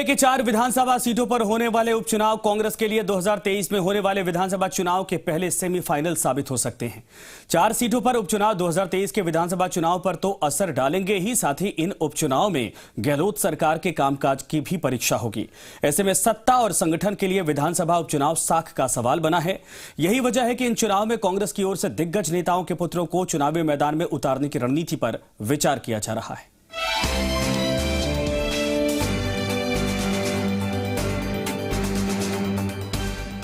के 4 विधानसभा सीटों पर होने वाले उपचुनाव कांग्रेस के लिए 2023 में होने वाले विधानसभा चुनाव के पहले सेमीफाइनल साबित हो सकते हैं। 4 सीटों पर उपचुनाव 2023 के विधानसभा चुनाव पर तो असर डालेंगे ही, साथ ही इन उपचुनाव में गहलोत सरकार के कामकाज की भी परीक्षा होगी। ऐसे में सत्ता और संगठन के लिए विधानसभा उपचुनाव साख का सवाल बना है। यही वजह है कि इन चुनाव में कांग्रेस की ओर से दिग्गज नेताओं के पुत्रों को चुनावी मैदान में उतारने की रणनीति पर विचार किया जा रहा है।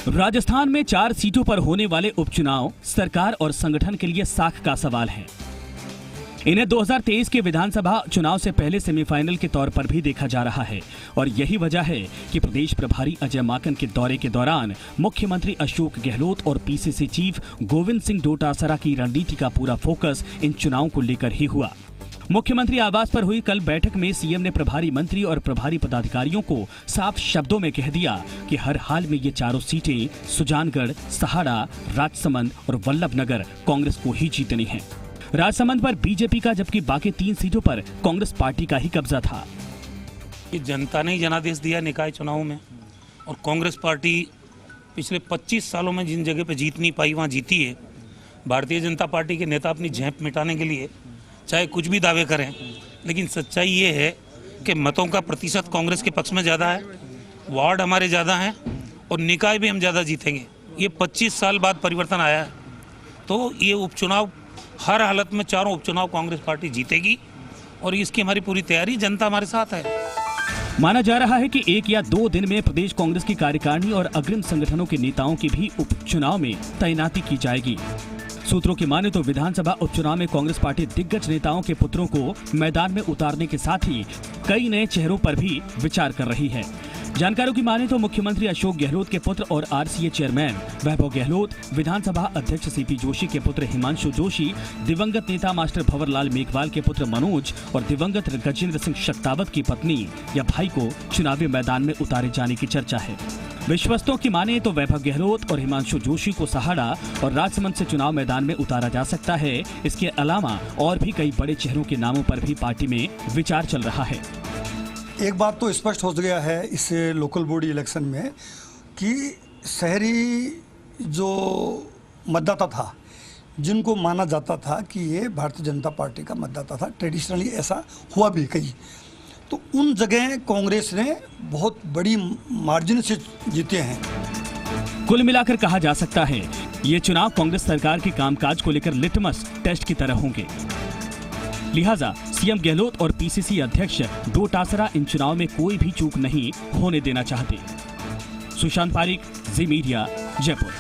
राजस्थान में 4 सीटों पर होने वाले उपचुनाव सरकार और संगठन के लिए साख का सवाल है। इन्हें 2023 के विधानसभा चुनाव से पहले सेमीफाइनल के तौर पर भी देखा जा रहा है और यही वजह है कि प्रदेश प्रभारी अजय माकन के दौरे के दौरान मुख्यमंत्री अशोक गहलोत और पीसीसी चीफ गोविंद सिंह डोटासरा की रणनीति का पूरा फोकस इन चुनावों को लेकर ही हुआ। मुख्यमंत्री आवास पर हुई कल बैठक में सीएम ने प्रभारी मंत्री और प्रभारी पदाधिकारियों को साफ शब्दों में कह दिया कि हर हाल में ये चारों सीटें सुजानगढ़, सहाड़ा, राजसमंद और वल्लभनगर कांग्रेस को ही जीतनी है। राजसमंद पर बीजेपी का, जबकि बाकी 3 सीटों पर कांग्रेस पार्टी का ही कब्जा था। जनता ने जनादेश दिया निकाय चुनाव में और कांग्रेस पार्टी पिछले 25 सालों में जिन जगह पे जीत नहीं पाई वहाँ जीती है। भारतीय जनता पार्टी के नेता अपनी झेप मिटाने के लिए चाहे कुछ भी दावे करें, लेकिन सच्चाई ये है कि मतों का प्रतिशत कांग्रेस के पक्ष में ज़्यादा है, वार्ड हमारे ज़्यादा हैं और निकाय भी हम ज़्यादा जीतेंगे। ये 25 साल बाद परिवर्तन आया है, तो ये उपचुनाव हर हालत में चारों उपचुनाव कांग्रेस पार्टी जीतेगी और इसकी हमारी पूरी तैयारी, जनता हमारे साथ है। माना जा रहा है कि 1 या 2 दिन में प्रदेश कांग्रेस की कार्यकारिणी और अग्रिम संगठनों के नेताओं की भी उपचुनाव में तैनाती की जाएगी। सूत्रों की माने तो विधानसभा उपचुनाव में कांग्रेस पार्टी दिग्गज नेताओं के पुत्रों को मैदान में उतारने के साथ ही कई नए चेहरों पर भी विचार कर रही है। जानकारों की माने तो मुख्यमंत्री अशोक गहलोत के पुत्र और आरसीए चेयरमैन वैभव गहलोत, विधानसभा अध्यक्ष सीपी जोशी के पुत्र हिमांशु जोशी, दिवंगत नेता मास्टर भंवरलाल मेघवाल के पुत्र मनोज और दिवंगत गजेंद्र सिंह शेखावत की पत्नी या भाई को चुनावी मैदान में उतारे जाने की चर्चा है। विश्वस्तों की माने तो वैभव गहलोत और हिमांशु जोशी को सहाड़ा और राजसमंद से चुनाव मैदान में उतारा जा सकता है। इसके अलावा और भी कई बड़े चेहरों के नामों पर भी पार्टी में विचार चल रहा है। एक बात तो स्पष्ट हो गया है इस लोकल बॉडी इलेक्शन में कि शहरी जो मतदाता था, जिनको माना जाता था कि ये भारतीय जनता पार्टी का मतदाता था, ट्रेडिशनली ऐसा हुआ भी कई, तो उन जगह कांग्रेस ने बहुत बड़ी मार्जिन से जीते हैं। कुल मिलाकर कहा जा सकता है ये चुनाव कांग्रेस सरकार के कामकाज को लेकर लिटमस टेस्ट की तरह होंगे। लिहाजा सीएम गहलोत और पीसीसी अध्यक्ष डोटासरा इन चुनाव में कोई भी चूक नहीं होने देना चाहते। सुशांत पारिक, जी मीडिया, जयपुर।